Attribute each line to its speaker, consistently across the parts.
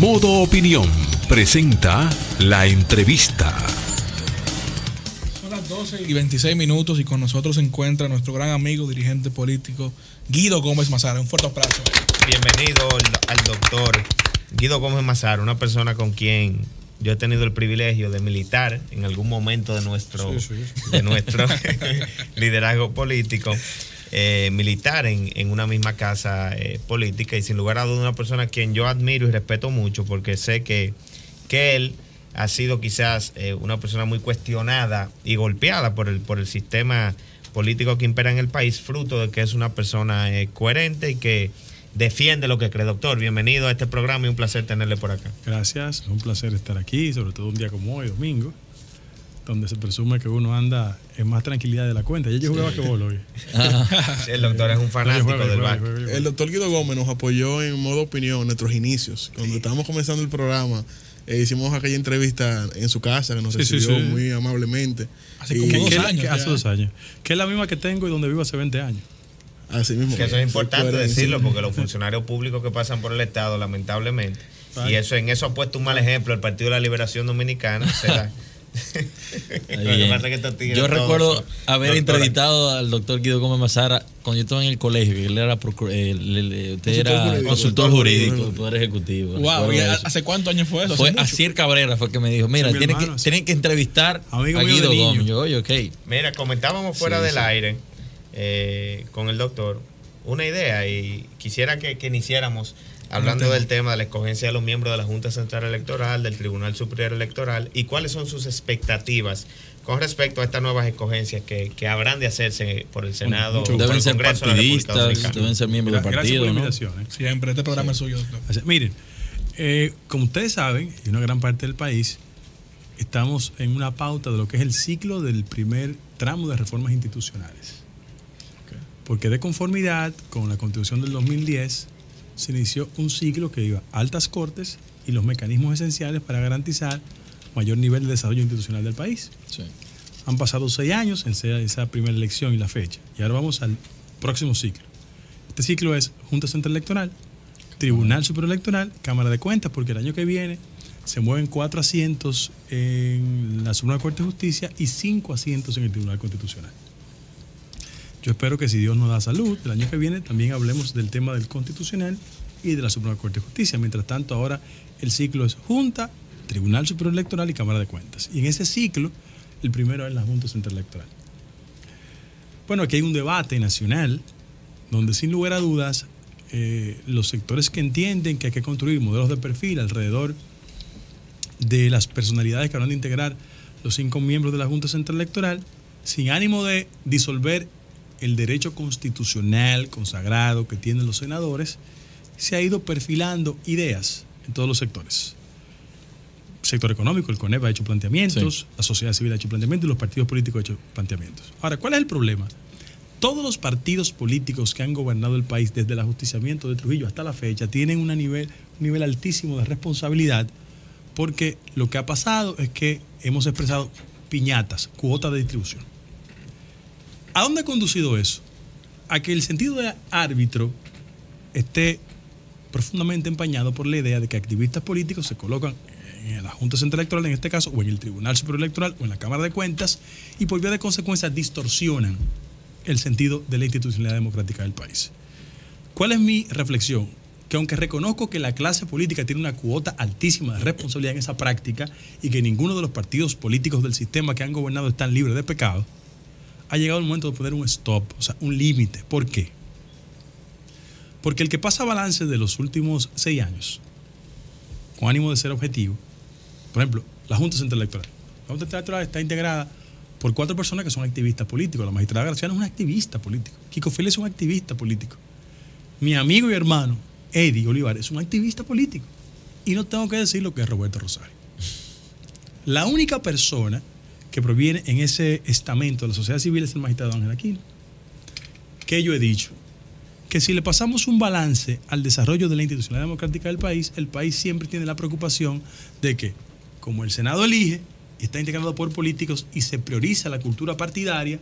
Speaker 1: Modo Opinión presenta la entrevista.
Speaker 2: Son las 12:26 y con nosotros se encuentra nuestro gran amigo, dirigente político, Guido Gómez Mazara. Un fuerte aplauso.
Speaker 3: Bienvenido al doctor Guido Gómez Mazara, una persona con quien yo he tenido el privilegio de militar en algún momento de nuestro liderazgo político. Militar en una misma casa política, y sin lugar a dudas una persona a quien yo admiro y respeto mucho, porque sé que él ha sido quizás una persona muy cuestionada y golpeada por el sistema político que impera en el país, fruto de que es una persona coherente y que defiende lo que cree. Doctor, bienvenido a este programa y un placer tenerle por acá.
Speaker 4: Gracias, es un placer estar aquí, sobre todo un día como hoy, domingo, donde se presume que uno anda en más tranquilidad de la cuenta. Yo jugué basquetbol hoy.
Speaker 3: El doctor es un fanático del básquet.
Speaker 2: El doctor Guido Gómez nos apoyó en Modo Opinión en nuestros inicios. Cuando estábamos comenzando el programa, hicimos aquella entrevista en su casa que nos recibió muy amablemente.
Speaker 4: Hace como 2 años. Hace 2 años. Que es la misma que tengo y donde vivo hace 20 años.
Speaker 2: Así mismo.
Speaker 3: Que eso es importante decirlo, porque los funcionarios públicos que pasan por el Estado, lamentablemente, y en eso ha puesto un mal ejemplo el Partido de la Liberación Dominicana.
Speaker 5: Yo recuerdo haber entrevistado al doctor Guido Gómez Mazara cuando yo estaba en el colegio, que él era, consultor jurídico del Poder Ejecutivo.
Speaker 2: Wow, ¿y hace cuántos años fue eso?
Speaker 5: Fue Asier Cabrera, fue que me dijo, mira, tienen que entrevistar a Guido Gómez. Yo, oye, ok.
Speaker 3: Mira, comentábamos fuera del aire con el doctor una idea, y quisiera que iniciáramos hablando del tema de la escogencia de los miembros de la Junta Central Electoral, del Tribunal Superior Electoral, y cuáles son sus expectativas con respecto a estas nuevas escogencias que habrán de hacerse por el Senado.
Speaker 5: Deben ser partidistas, deben ser miembros del partido, ¿no?
Speaker 2: Siempre este programa es suyo, doctor.
Speaker 4: O sea, miren, como ustedes saben, y una gran parte del país, estamos en una pauta de lo que es el ciclo del primer tramo de reformas institucionales. Porque de conformidad con la Constitución del 2010, se inició un ciclo que iba a altas cortes y los mecanismos esenciales para garantizar mayor nivel de desarrollo institucional del país.
Speaker 5: Sí.
Speaker 4: Han pasado 6 años en esa primera elección y la fecha. Y ahora vamos al próximo ciclo. Este ciclo es Junta Central Electoral, Tribunal Superior Electoral, Cámara de Cuentas, porque el año que viene se mueven 4 asientos en la Suprema Corte de Justicia y 5 asientos en el Tribunal Constitucional. Yo espero que, si Dios nos da salud, el año que viene también hablemos del tema del Constitucional y de la Suprema Corte de Justicia. Mientras tanto, ahora el ciclo es Junta, Tribunal Superior Electoral y Cámara de Cuentas. Y en ese ciclo, el primero es la Junta Central Electoral. Bueno, aquí hay un debate nacional donde, sin lugar a dudas, los sectores que entienden que hay que construir modelos de perfil alrededor de las personalidades que habrán de integrar los 5 miembros de la Junta Central Electoral, sin ánimo de disolver el derecho constitucional consagrado que tienen los senadores, se ha ido perfilando ideas en todos los sectores. El sector económico, el CONEP ha hecho planteamientos, sí. La sociedad civil ha hecho planteamientos y los partidos políticos han hecho planteamientos. Ahora, ¿cuál es el problema? Todos los partidos políticos que han gobernado el país desde el ajusticiamiento de Trujillo hasta la fecha tienen un nivel altísimo de responsabilidad, porque lo que ha pasado es que hemos expresado piñatas, cuotas de distribución. ¿A dónde ha conducido eso? A que el sentido de árbitro esté profundamente empañado por la idea de que activistas políticos se colocan en la Junta Central Electoral, en este caso, o en el Tribunal Superior Electoral, o en la Cámara de Cuentas, y por vía de consecuencia distorsionan el sentido de la institucionalidad democrática del país. ¿Cuál es mi reflexión? Que aunque reconozco que la clase política tiene una cuota altísima de responsabilidad en esa práctica y que ninguno de los partidos políticos del sistema que han gobernado están libres de pecado, ha llegado el momento de poner un stop, o sea, un límite. ¿Por qué? Porque el que pasa balance de los últimos 6 años, con ánimo de ser objetivo, por ejemplo, la Junta Central Electoral. La Junta Central Electoral está integrada por 4 personas que son activistas políticos. La magistrada Graciano es un activista político. Kiko Félix es un activista político. Mi amigo y hermano, Eddie Olivares, es un activista político. Y no tengo que decir lo que es Roberto Rosario. La única persona que proviene en ese estamento de la sociedad civil es el magistrado Ángel Aquino. Que yo he dicho que si le pasamos un balance al desarrollo de la institucionalidad democrática del país, el país siempre tiene la preocupación de que, como el Senado elige y está integrado por políticos y se prioriza la cultura partidaria,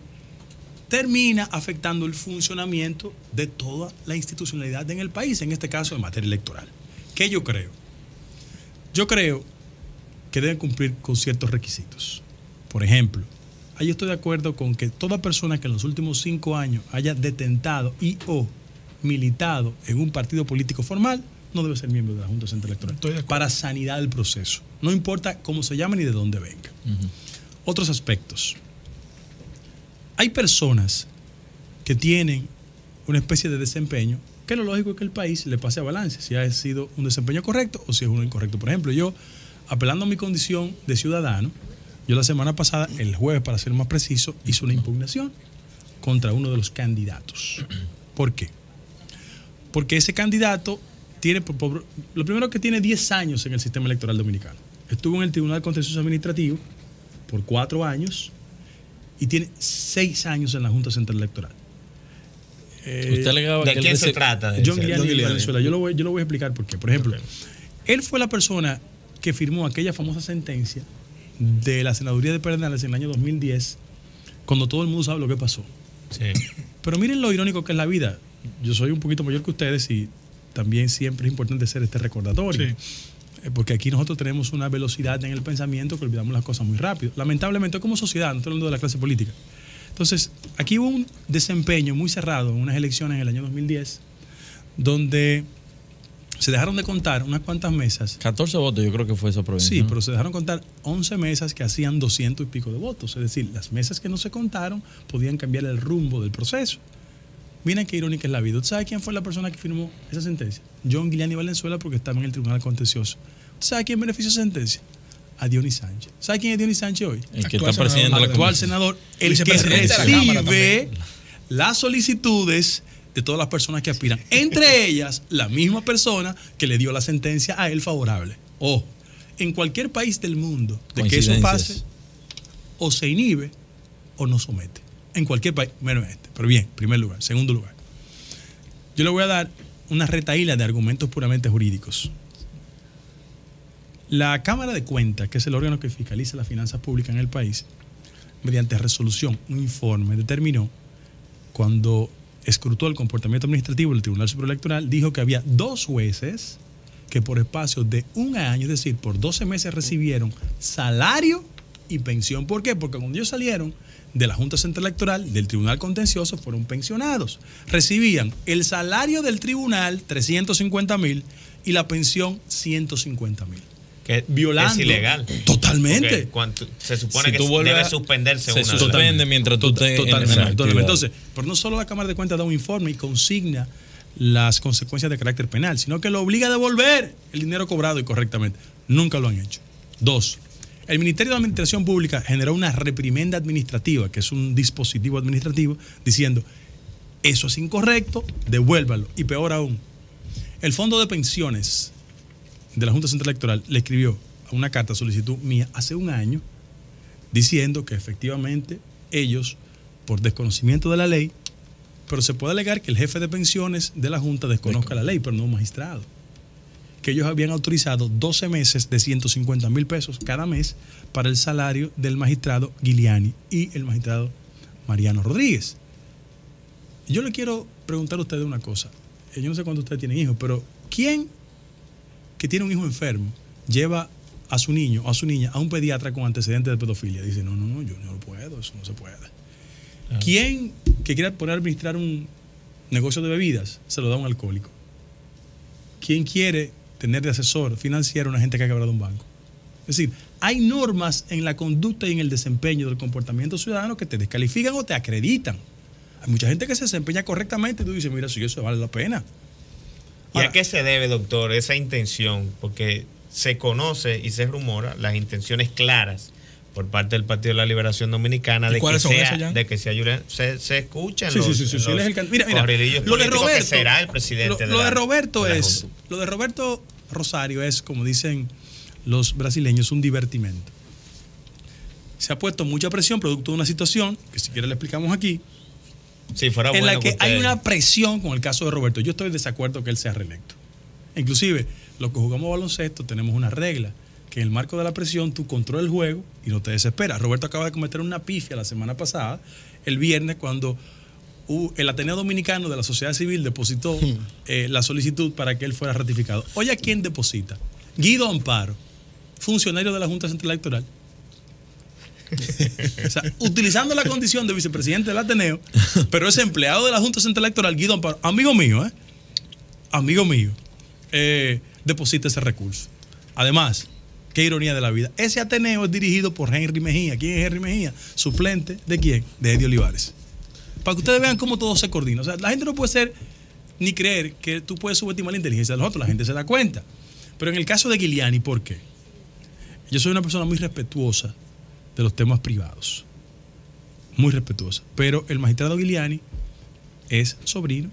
Speaker 4: termina afectando el funcionamiento de toda la institucionalidad en el país, en este caso en materia electoral. ¿Qué yo creo? Yo creo que deben cumplir con ciertos requisitos. Por ejemplo, ahí estoy de acuerdo con que toda persona que en los últimos 5 años haya detentado y o militado en un partido político formal no debe ser miembro de la Junta Central Electoral para sanidad del proceso. No importa cómo se llame ni de dónde venga. Otros aspectos. Hay personas que tienen una especie de desempeño que lo lógico es que el país le pase a balance si ha sido un desempeño correcto o si es uno incorrecto. Por ejemplo, yo, apelando a mi condición de ciudadano, yo la semana pasada, el jueves para ser más preciso, hice una impugnación contra uno de los candidatos. ¿Por qué? Porque ese candidato tiene, lo primero que tiene 10 años en el sistema electoral dominicano. Estuvo en el Tribunal Contencioso Administrativo por 4 años y tiene 6 años en la Junta Central Electoral.
Speaker 3: ¿De quién se trata?
Speaker 4: John Guiliani de Venezuela. Yo lo voy a explicar por qué. Por ejemplo, él fue la persona que firmó aquella famosa sentencia de la senaduría de Pedernales en el año 2010, cuando todo el mundo sabe lo que pasó.
Speaker 3: Sí.
Speaker 4: Pero miren lo irónico que es la vida. Yo soy un poquito mayor que ustedes y también siempre es importante hacer este recordatorio. Sí. Porque aquí nosotros tenemos una velocidad en el pensamiento que olvidamos las cosas muy rápido. Lamentablemente, como sociedad, no estoy hablando de la clase política. Entonces, aquí hubo un desempeño muy cerrado en unas elecciones en el año 2010, donde se dejaron de contar unas cuantas mesas.
Speaker 5: 14 votos, yo creo que fue esa provincia.
Speaker 4: Sí,
Speaker 5: ¿no?
Speaker 4: pero se dejaron contar 11 mesas que hacían 200 y pico de votos. Es decir, las mesas que no se contaron podían cambiar el rumbo del proceso. Miren qué irónica es la vida. ¿Usted sabe quién fue la persona que firmó esa sentencia? John Guiliani Valenzuela, porque estaba en el Tribunal Contencioso. ¿Usted sabe quién benefició esa sentencia? A Dionis Sánchez. ¿Sabe quién es Dionis Sánchez hoy?
Speaker 5: El que está presidiendo
Speaker 4: el actual senador, el que recibe las solicitudes de todas las personas que aspiran. Entre ellas, la misma persona que le dio la sentencia a él favorable. Ojo, en cualquier país del mundo, de que eso pase, o se inhibe o no somete. En cualquier país, menos este. Pero bien, primer lugar. Segundo lugar. Yo le voy a dar una retahíla de argumentos puramente jurídicos. La Cámara de Cuentas, que es el órgano que fiscaliza las finanzas públicas en el país, mediante resolución, un informe, determinó, cuando escrutó el comportamiento administrativo del Tribunal Superior Electoral, dijo que había 2 jueces que por espacio de 1 año, es decir, por 12 meses recibieron salario y pensión. ¿Por qué? Porque cuando ellos salieron de la Junta Central Electoral, del Tribunal Contencioso, fueron pensionados. Recibían el salario del tribunal, 350,000, y la pensión, 150,000.
Speaker 3: Que
Speaker 4: violando.
Speaker 3: Es ilegal.
Speaker 4: Totalmente.
Speaker 3: Se supone si que debe suspenderse
Speaker 5: se suspende mientras tú estés
Speaker 4: totalmente. Entonces, pero no solo la Cámara de Cuentas da un informe y consigna las consecuencias de carácter penal, sino que lo obliga a devolver el dinero cobrado incorrectamente. Nunca lo han hecho. 2. El Ministerio de Administración Pública generó una reprimenda administrativa, que es un dispositivo administrativo, diciendo, eso es incorrecto, devuélvalo. Y peor aún, el Fondo de Pensiones de la Junta Central Electoral le escribió a una carta solicitud mía hace 1 año diciendo que efectivamente ellos, por desconocimiento de la ley, pero se puede alegar que el jefe de pensiones de la Junta desconozca la ley, pero no un magistrado, que ellos habían autorizado 12 meses de 150,000 pesos cada mes para el salario del magistrado Guiliani y el magistrado Mariano Rodríguez. Yo le quiero preguntar a ustedes una cosa. Yo no sé cuántos ustedes tienen hijos, pero ¿quién que tiene un hijo enfermo lleva a su niño o a su niña a un pediatra con antecedentes de pedofilia? Dice, no, yo no lo puedo, eso no se puede. ¿Quién que quiera poner a administrar un negocio de bebidas se lo da a un alcohólico? ¿Quién quiere tener de asesor financiero a una gente que ha quebrado un banco? Es decir, hay normas en la conducta y en el desempeño del comportamiento ciudadano que te descalifican o te acreditan. Hay mucha gente que se desempeña correctamente y tú dices, mira, si eso vale la pena.
Speaker 3: ¿Y a qué se debe, doctor, esa intención? Porque se conoce y se rumora las intenciones claras por parte del Partido de la Liberación Dominicana de que se escuchan los corrilillos políticos que será el presidente
Speaker 4: lo de Roberto Rosario es, como dicen los brasileños, un divertimento. Se ha puesto mucha presión producto de una situación que si quiere le explicamos aquí, en la que hay una presión con el caso de Roberto. Yo estoy de desacuerdo que él sea reelecto. Inclusive, los que jugamos baloncesto tenemos una regla, que en el marco de la presión tú controlas el juego y no te desesperas. Roberto acaba de cometer una pifia la semana pasada, el viernes, cuando el Ateneo Dominicano de la Sociedad Civil depositó la solicitud para que él fuera ratificado. Oye, ¿a quién deposita? Guido Amparo. funcionario de la Junta Central Electoral. O sea, utilizando la condición de vicepresidente del Ateneo, pero es empleado de la Junta Central Electoral, Guido Amparo, amigo mío, deposita ese recurso. Además, qué ironía de la vida, ese Ateneo es dirigido por Henry Mejía. ¿Quién es Henry Mejía? Suplente ¿de quién? De Eddie Olivares. Para que ustedes vean cómo todo se coordina. O sea, la gente no puede ser ni creer que tú puedes subestimar la inteligencia de los otros, la gente se da cuenta. Pero en el caso de Giuliani, ¿por qué? Yo soy una persona muy respetuosa de los temas privados, muy respetuosa, pero el magistrado Giuliani es sobrino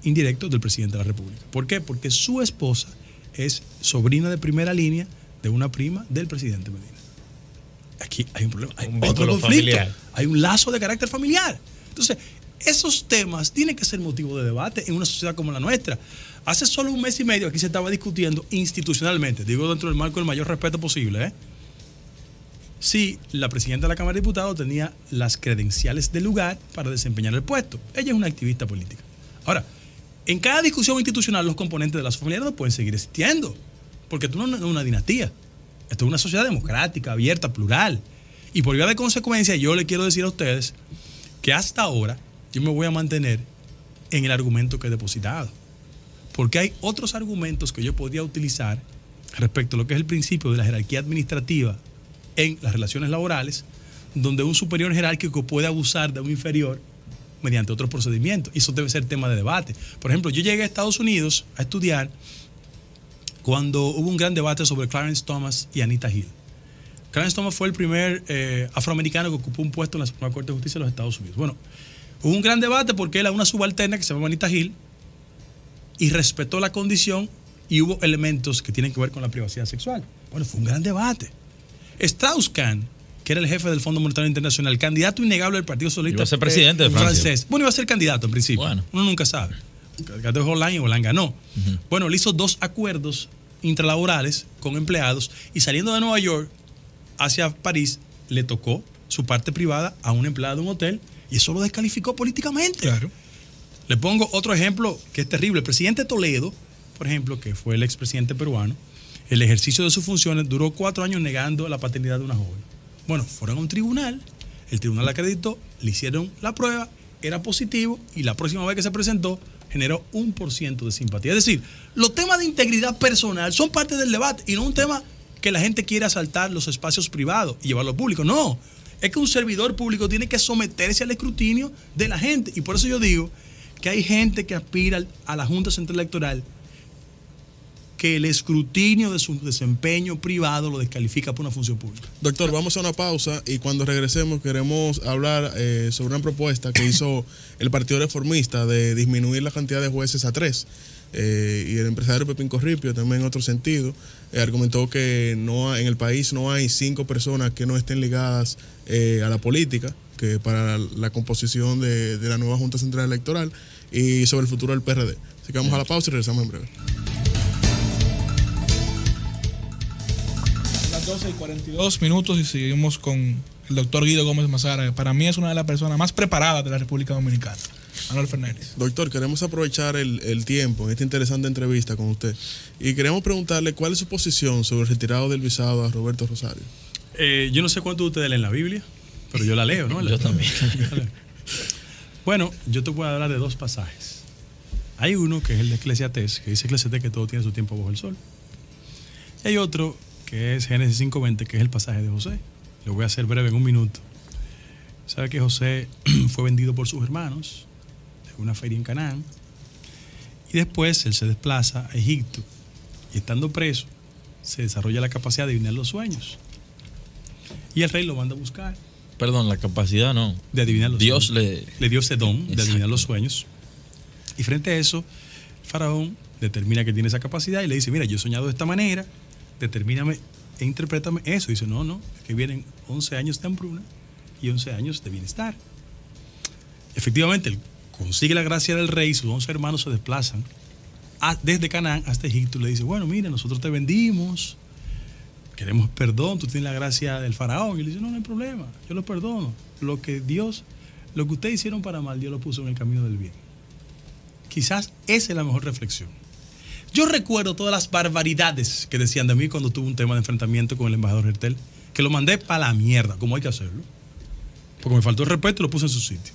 Speaker 4: indirecto del presidente de la República. ¿Por qué? Porque su esposa es sobrina de primera línea de una prima del presidente Medina. Aquí hay un problema, hay otro conflicto, familiar. Hay un lazo de carácter familiar. Entonces, esos temas tienen que ser motivo de debate en una sociedad como la nuestra. Hace solo un mes y medio aquí se estaba discutiendo institucionalmente, digo dentro del marco del mayor respeto posible, si la presidenta de la Cámara de Diputados tenía las credenciales del lugar para desempeñar el puesto. Ella es una activista política. Ahora, en cada discusión institucional los componentes de la familia no pueden seguir existiendo, porque esto no es una dinastía. Esto es una sociedad democrática, abierta, plural. Y por vía de consecuencia, yo le quiero decir a ustedes que hasta ahora yo me voy a mantener en el argumento que he depositado. Porque hay otros argumentos que yo podría utilizar respecto a lo que es el principio de la jerarquía administrativa en las relaciones laborales, donde un superior jerárquico puede abusar de un inferior mediante otros procedimientos. Y eso debe ser tema de debate. Por ejemplo, yo llegué a Estados Unidos a estudiar cuando hubo un gran debate sobre Clarence Thomas y Anita Hill. Clarence Thomas fue el primer afroamericano que ocupó un puesto en la Suprema Corte de Justicia de los Estados Unidos. Bueno, hubo un gran debate porque él era una subalterna que se llama Anita Hill y respetó la condición y hubo elementos que tienen que ver con la privacidad sexual. Bueno, fue un gran debate. Strauss-Kahn, que era el jefe del Fondo Monetario Internacional, candidato innegable del Partido Socialista
Speaker 5: iba a ser presidente de Francia.
Speaker 4: Francés. Bueno, iba a ser candidato en principio. Bueno. Uno nunca sabe. El candidato es Hollande y Hollande ganó. Bueno, le hizo 2 acuerdos intralaborales con empleados y saliendo de Nueva York hacia París le tocó su parte privada a un empleado de un hotel y eso lo descalificó políticamente.
Speaker 6: Claro.
Speaker 4: Le pongo otro ejemplo que es terrible. El presidente Toledo, por ejemplo, que fue el expresidente peruano, el ejercicio de sus funciones duró 4 años negando la paternidad de una joven. Bueno, fueron a un tribunal, el tribunal acreditó, le hicieron la prueba, era positivo y la próxima vez que se presentó generó 1% de simpatía. Es decir, los temas de integridad personal son parte del debate y no un tema que la gente quiere asaltar los espacios privados y llevarlo público. No, es que un servidor público tiene que someterse al escrutinio de la gente y por eso yo digo que hay gente que aspira a la Junta Central Electoral que el escrutinio de su desempeño privado lo descalifica por una función pública.
Speaker 2: Doctor, vamos a una pausa y cuando regresemos queremos hablar sobre una propuesta que hizo el Partido Reformista de disminuir la cantidad de jueces a 3. Y el empresario Pepín Corripio también en otro sentido argumentó que en el país no hay 5 personas que no estén ligadas a la política que para la composición de la nueva Junta Central Electoral y sobre el futuro del PRD. Así que vamos a la pausa y regresamos en breve.
Speaker 6: 12:42 y seguimos con el doctor Guido Gómez Mazara. Para mí es una de las personas más preparadas de la República Dominicana. Manuel Fernández.
Speaker 2: Doctor, queremos aprovechar el tiempo en esta interesante entrevista con usted y queremos preguntarle cuál es su posición sobre el retirado del visado a Roberto Rosario.
Speaker 4: Yo no sé cuánto ustedes leen la Biblia, pero yo la leo, ¿no?
Speaker 5: Yo también.
Speaker 4: Bueno, yo te voy a hablar de 2 pasajes. Hay uno que es el de Eclesiastés, que dice Eclesiastés que todo tiene su tiempo bajo el sol. Y hay otro que es Génesis 5:20, que es el pasaje de José. Lo voy a hacer breve en un minuto. Sabe que José fue vendido por sus hermanos en una feria en Canaán y después él se desplaza a Egipto y estando preso se desarrolla la capacidad de adivinar los sueños y el rey lo manda a buscar.
Speaker 5: Perdón, la capacidad no.
Speaker 4: De adivinar los
Speaker 5: Dios
Speaker 4: sueños. Le dio ese don de adivinar los sueños y frente a eso el faraón determina que tiene esa capacidad y le dice, mira, yo he soñado de esta manera, determíname e interprétame eso. Y dice, no, es que vienen 11 años de hambruna y 11 años de bienestar. Efectivamente, él consigue la gracia del rey, sus 11 hermanos se desplazan desde Canaán hasta Egipto y le dice, bueno, mira, nosotros te vendimos, queremos perdón, tú tienes la gracia del faraón. Y él dice, no hay problema, yo lo perdono. Lo que ustedes hicieron para mal, Dios lo puso en el camino del bien. Quizás esa es la mejor reflexión. Yo recuerdo todas las barbaridades que decían de mí cuando tuve un tema de enfrentamiento con el embajador Hertel, que lo mandé para la mierda, como hay que hacerlo. Porque me faltó el respeto y lo puse en su sitio.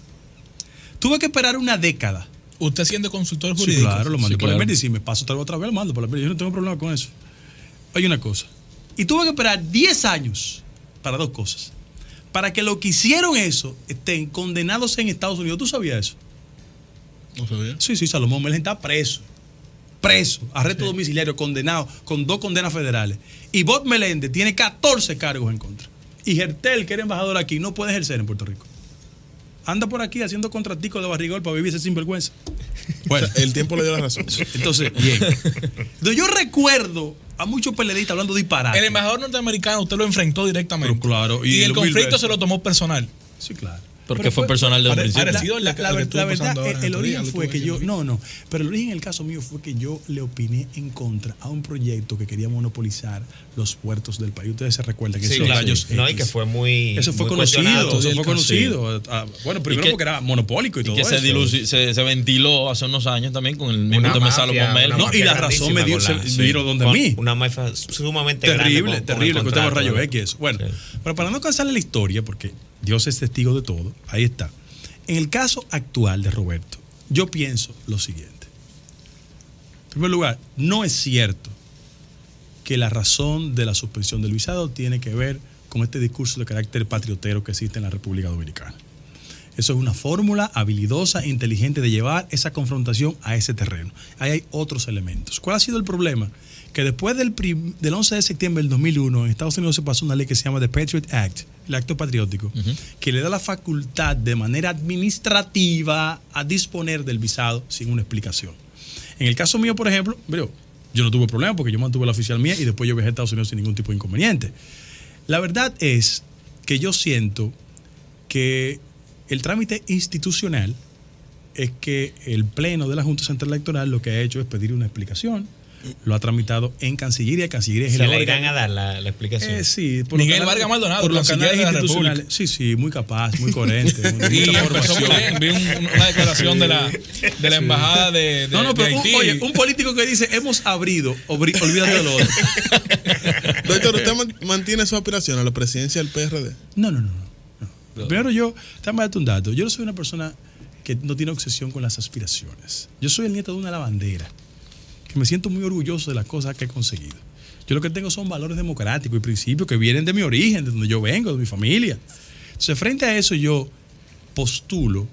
Speaker 4: Tuve que esperar una década.
Speaker 6: Usted siendo consultor
Speaker 4: Sí,
Speaker 6: jurídico.
Speaker 4: claro, lo mandé por la
Speaker 5: claro.
Speaker 4: mierda y si me paso otra vez lo mando por la mierda. Yo no tengo problema con eso. Hay una cosa. Y tuve que esperar 10 años para dos cosas. Para que los que hicieron eso estén condenados en Estados Unidos. ¿Tú sabías eso?
Speaker 2: No sabía.
Speaker 4: Sí, Salomón Mergen está preso. Preso, arresto domiciliario, condenado, con 2 condenas federales. Y Bob Meléndez tiene 14 cargos en contra. Y Hertel, que era embajador aquí, no puede ejercer en Puerto Rico. Anda por aquí haciendo contraticos de barrigol para vivirse sin vergüenza. Bueno,
Speaker 2: El tiempo le dio la razón.
Speaker 4: entonces, bien. Entonces, yo recuerdo a muchos PLDistas hablando disparate.
Speaker 6: El embajador norteamericano usted lo enfrentó directamente.
Speaker 4: Pero claro,
Speaker 6: y el
Speaker 4: mil
Speaker 6: conflicto
Speaker 4: veces.
Speaker 6: se lo tomó personal.
Speaker 4: Sí, claro.
Speaker 5: Porque fue personal de un principio.
Speaker 6: parecido al
Speaker 4: La
Speaker 6: que estuvo
Speaker 4: verdad,
Speaker 6: pasando ahora en
Speaker 4: el
Speaker 6: estos
Speaker 4: origen
Speaker 6: días,
Speaker 4: fue
Speaker 6: lo
Speaker 4: que
Speaker 6: estuvo
Speaker 4: yo,
Speaker 6: diciendo.
Speaker 4: pero el origen en el caso mío fue que yo le opiné en contra a un proyecto que quería monopolizar los puertos del país. Ustedes se recuerdan que
Speaker 3: Sí,
Speaker 4: esos
Speaker 3: claro.
Speaker 4: rayos
Speaker 3: No, y
Speaker 4: X.
Speaker 3: que fue muy.
Speaker 4: Eso fue
Speaker 3: muy
Speaker 4: conocido,
Speaker 3: cuestionado.
Speaker 4: eso fue
Speaker 6: Sí.
Speaker 4: conocido. Bueno, primero
Speaker 5: que-
Speaker 4: porque era monopólico y
Speaker 5: Y
Speaker 4: todo
Speaker 5: que
Speaker 4: eso.
Speaker 5: se ventiló hace unos años también con el mismo
Speaker 3: Una
Speaker 5: tema de
Speaker 3: mafia,
Speaker 5: Salomón Mel.
Speaker 3: una
Speaker 4: No, y
Speaker 3: mafia
Speaker 4: la razón me dio,
Speaker 3: grandísima
Speaker 4: se
Speaker 3: con la-
Speaker 4: dieron donde
Speaker 3: con
Speaker 4: mí.
Speaker 3: Una mafia sumamente
Speaker 4: Terrible,
Speaker 3: grande.
Speaker 4: terrible, con temas rayos X. Eso. Bueno,
Speaker 3: Sí.
Speaker 4: pero para no cansarle la historia, porque Dios es testigo de todo, ahí está. En el caso actual de Roberto, yo pienso lo siguiente. En primer lugar, no es cierto que la razón de la suspensión del visado tiene que ver con este discurso de carácter patriotero que existe en la República Dominicana. Eso es una fórmula habilidosa e inteligente de llevar esa confrontación a ese terreno. Ahí hay otros elementos. ¿Cuál ha sido el problema? Que después del 11 de septiembre del 2001 en Estados Unidos se pasó una ley que se llama The Patriot Act, el acto patriótico, que le da la facultad de manera administrativa a disponer del visado sin una explicación. En el caso mío, por ejemplo, yo no tuve problema porque yo mantuve la oficial mía y después yo viajé a Estados Unidos sin ningún tipo de inconveniente. La verdad es que yo siento que el trámite institucional es que el Pleno de la Junta Central Electoral lo que ha hecho es pedir una explicación. Lo ha tramitado en Cancillería. Cancillería es
Speaker 3: Se
Speaker 4: el
Speaker 3: le
Speaker 4: órgano.
Speaker 3: irán a dar la explicación.
Speaker 4: Sí,
Speaker 6: Miguel Vargas Maldonado,
Speaker 4: por los
Speaker 6: canciller
Speaker 4: canales
Speaker 6: de la
Speaker 4: institucionales.
Speaker 6: República.
Speaker 4: Sí, muy capaz, muy coherente.
Speaker 6: Y
Speaker 4: mucha
Speaker 6: empezó muy
Speaker 4: formación.
Speaker 6: bien. Vi una declaración de la embajada de
Speaker 4: No, pero
Speaker 6: de Haití.
Speaker 4: un político que dice hemos abrido, olvídate de lo otro.
Speaker 2: Doctor, ¿usted mantiene su aspiración a la presidencia del PRD?
Speaker 4: No. Primero déjame darte un dato. Yo no soy una persona que no tiene obsesión con las aspiraciones. Yo soy el nieto de una lavandera, que me siento muy orgulloso de las cosas que he conseguido. Yo lo que tengo son valores democráticos y principios que vienen de mi origen, de donde yo vengo, de mi familia. Entonces, frente a eso, yo postulo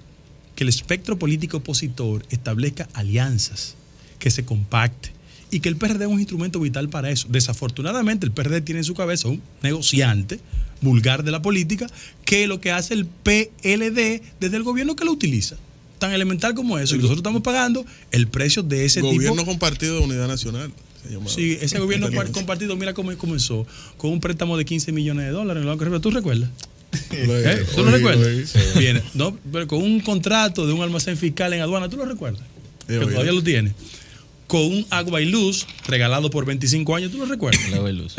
Speaker 4: que el espectro político opositor establezca alianzas, que se compacte y que el PRD es un instrumento vital para eso. Desafortunadamente, el PRD tiene en su cabeza un negociante vulgar de la política, que es lo que hace el PLD desde el gobierno que lo utiliza. Tan elemental como eso. Y nosotros estamos pagando el precio de ese
Speaker 2: Gobierno
Speaker 4: tipo.
Speaker 2: compartido de unidad nacional. Se llamaba.
Speaker 4: Sí, ese gobierno compartido, mira cómo comenzó, con un préstamo de $15 millones en el Banco Reserva. ¿Tú recuerdas? ¿Tú lo recuerdas? Bien, no, pero con un contrato de un almacén fiscal en aduana, ¿tú lo recuerdas? Que todavía lo tiene. Con un agua y luz regalado por 25 años, ¿tú lo recuerdas?
Speaker 5: Agua y luz.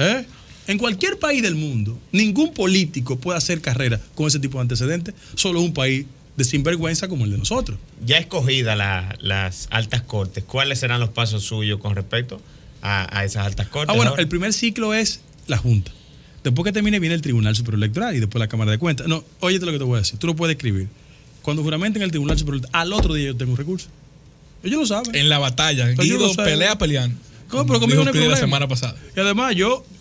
Speaker 4: En cualquier país del mundo, ningún político puede hacer carrera con ese tipo de antecedentes, solo un país de sinvergüenza como el de nosotros.
Speaker 3: Ya escogidas las altas cortes, ¿cuáles serán los pasos suyos con respecto a esas altas cortes?
Speaker 4: Bueno,
Speaker 3: ahora?
Speaker 4: el primer ciclo es la Junta. Después que termine viene el Tribunal Superior Electoral y después la Cámara de Cuentas. No, óyete lo que te voy a decir. Tú lo puedes escribir. Cuando juramenten el Tribunal Superior Electoral, al otro día yo tengo un recurso. Ellos lo saben.
Speaker 6: En la batalla.
Speaker 4: Pero yo
Speaker 6: Guido
Speaker 4: lo sé.
Speaker 6: pelea peleando.
Speaker 4: No, pero conmigo no hay
Speaker 6: Dijo Pidi la
Speaker 4: problema.
Speaker 6: semana pasada.
Speaker 4: Y además,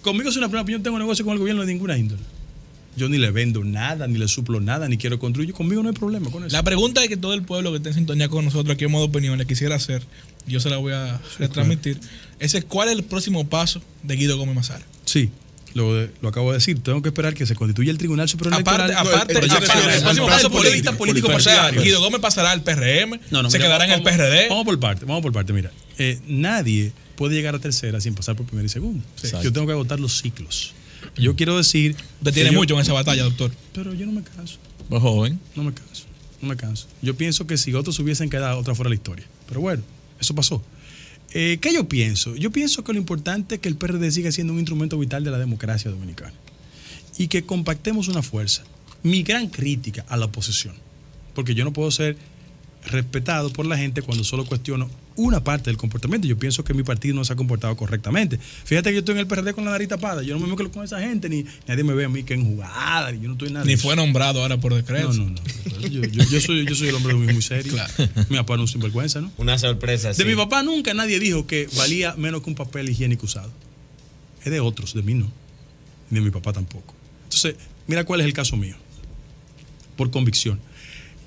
Speaker 4: conmigo es una prueba, yo no tengo negocio con el gobierno de ninguna índole. Yo ni le vendo nada, ni le suplo nada, ni quiero construir. Conmigo no hay problema con eso.
Speaker 6: La pregunta que todo el pueblo que está en sintonía con nosotros aquí en Modo Opinión le quisiera hacer, yo se la voy a retransmitir, ese es ¿cuál es el próximo paso de Guido Gómez Mazara?
Speaker 4: Sí, lo acabo de decir. Tengo que esperar que se constituya el Tribunal Superior
Speaker 6: Aparte,
Speaker 4: Electoral.
Speaker 6: el próximo paso
Speaker 4: político
Speaker 6: político, o sea, Guido Gómez pasará al PRM, se quedará en el PRD.
Speaker 4: Vamos por parte, mira. Nadie puede llegar a tercera sin pasar por primero y segundo. Yo tengo que agotar los ciclos. Yo quiero decir...
Speaker 6: Usted tiene mucho en esa batalla, doctor.
Speaker 4: Pero yo no me canso.
Speaker 5: Pues joven.
Speaker 4: No me canso. Yo pienso que si otros hubiesen quedado, otra fuera la historia. Pero bueno, eso pasó. ¿Qué yo pienso? Yo pienso que lo importante es que el PRD siga siendo un instrumento vital de la democracia dominicana y que compactemos una fuerza. Mi gran crítica a la oposición, porque yo no puedo ser respetado por la gente cuando solo cuestiono una parte del comportamiento. Yo pienso que mi partido no se ha comportado correctamente. Fíjate que yo estoy en el PRD con la nariz tapada. Yo no me mezclo con esa gente, ni nadie me ve a mí que en jugada, ni yo no estoy nada.
Speaker 6: Ni fue nombrado ahora por decreto.
Speaker 4: No. Yo soy el hombre muy serio.
Speaker 6: Claro.
Speaker 4: Mi papá no es un sinvergüenza, ¿no?
Speaker 3: Una sorpresa.
Speaker 4: De mi papá nunca nadie dijo que valía menos que un papel higiénico usado. Es de otros, de mí no. Ni de mi papá tampoco. Entonces, mira cuál es el caso mío. Por convicción.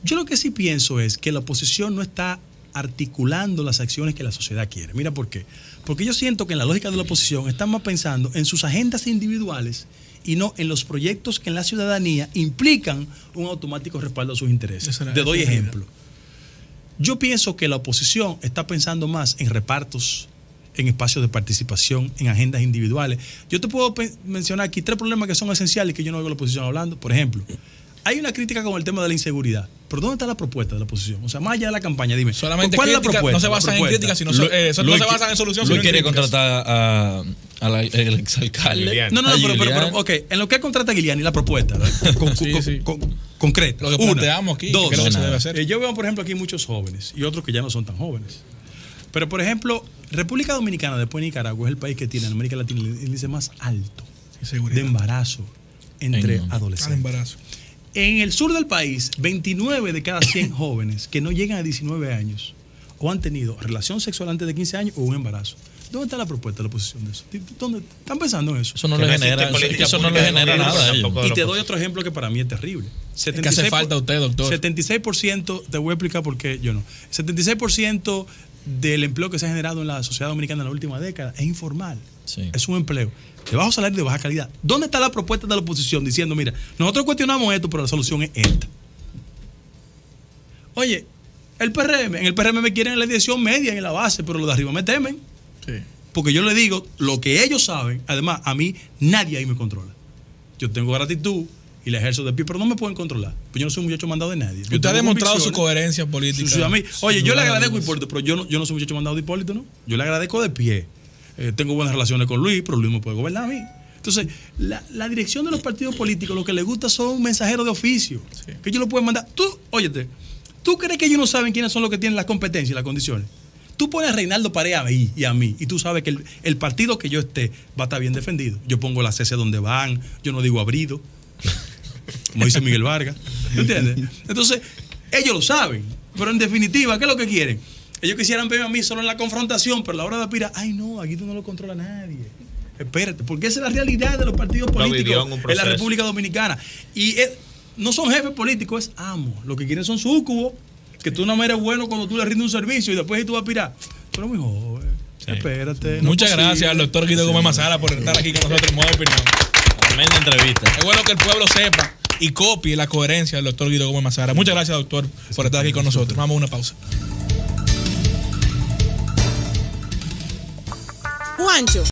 Speaker 4: Yo lo que sí pienso es que la oposición no está articulando las acciones que la sociedad quiere. Mira por qué. Porque yo siento que en la lógica de la oposición están más pensando en sus agendas individuales y no en los proyectos que en la ciudadanía implican un automático respaldo a sus intereses. Te doy ejemplo. Yo pienso que la oposición está pensando más en repartos, en espacios de participación, en agendas individuales. Yo te puedo mencionar aquí 3 problemas que son esenciales y que yo no veo la oposición hablando. Por ejemplo, hay una crítica con el tema de la inseguridad. ¿Pero dónde está la propuesta de la oposición? O sea, más allá de la campaña, dime.
Speaker 6: Solamente
Speaker 4: ¿cuál
Speaker 6: crítica,
Speaker 4: es la propuesta?
Speaker 6: no se basan en críticas, sino no se basan en soluciones.
Speaker 5: Luis quiere
Speaker 6: críticas.
Speaker 5: contratar al exalcalde.
Speaker 4: No, pero, ok. En lo que contrata Giuliani, la propuesta, concreta.
Speaker 6: Lo que planteamos aquí,
Speaker 4: dos,
Speaker 6: que es lo que se debe hacer.
Speaker 4: Yo veo, por ejemplo, aquí muchos jóvenes y otros que ya no son tan jóvenes. Pero, por ejemplo, República Dominicana, después de Nicaragua, es el país que tiene en América Latina el índice más alto de embarazo entre adolescentes.
Speaker 6: Embarazo.
Speaker 4: En el sur del país, 29 de cada 100 jóvenes que no llegan a 19 años o han tenido relación sexual antes de 15 años o un embarazo. ¿Dónde está la propuesta de la oposición de eso? ¿Dónde están pensando en eso?
Speaker 5: Eso no le genera nada a ellos.
Speaker 4: Y te doy otro ejemplo que para mí es terrible.
Speaker 6: ¿Qué hace falta a usted, doctor?
Speaker 4: 76%, te voy a explicar por qué yo no. 76% del empleo que se ha generado en la sociedad dominicana en la última década es informal. Sí. Es un empleo de bajo salario y de baja calidad. ¿Dónde está la propuesta de la oposición diciendo, mira, nosotros cuestionamos esto, pero la solución es esta? Oye, en el PRM me quieren en la dirección media y en la base, pero los de arriba me temen. Sí. Porque yo le digo lo que ellos saben. Además, a mí nadie ahí me controla. Yo tengo gratitud y la ejerzo de pie, pero no me pueden controlar. Pues yo no soy un muchacho mandado de nadie.
Speaker 6: Usted ha demostrado su coherencia política.
Speaker 4: Oye, yo le agradezco a Hipólito, pero yo no soy un muchacho mandado de Hipólito, ¿no? Yo le agradezco de pie. Tengo buenas relaciones con Luis, pero Luis me puede gobernar a mí. Entonces, la dirección de los partidos políticos, lo que les gusta son mensajeros de oficio. Sí. Que ellos lo pueden mandar. Óyete, ¿tú crees que ellos no saben quiénes son los que tienen las competencias y las condiciones? Tú pones a Reinaldo Paredes y a mí, y tú sabes que el partido que yo esté va a estar bien defendido. Yo pongo las CC donde van, yo no digo abrido, como dice Miguel Vargas. ¿Entiendes? Entonces, ellos lo saben, pero en definitiva, ¿qué es lo que quieren? Ellos quisieran verme a mí solo en la confrontación, pero a la hora de aspirar, ay no, aquí tú no lo controla nadie. Espérate, porque esa es la realidad de los partidos políticos en la República Dominicana. Y no son jefes políticos, es amos. Lo que quieren son súcubos, que tú no eres bueno cuando tú le rindes un servicio y después tú vas a aspirar. Tú eres muy joven. Sí. Espérate.
Speaker 6: Muchas gracias al doctor Guido Gómez Mazara por estar aquí con nosotros en Modo Opinión.
Speaker 5: Tremenda entrevista.
Speaker 6: Es bueno que el pueblo sepa y copie la coherencia del doctor Guido Gómez Mazara. Muchas gracias, doctor, por estar aquí con nosotros. Vamos a una pausa.
Speaker 7: Juancho.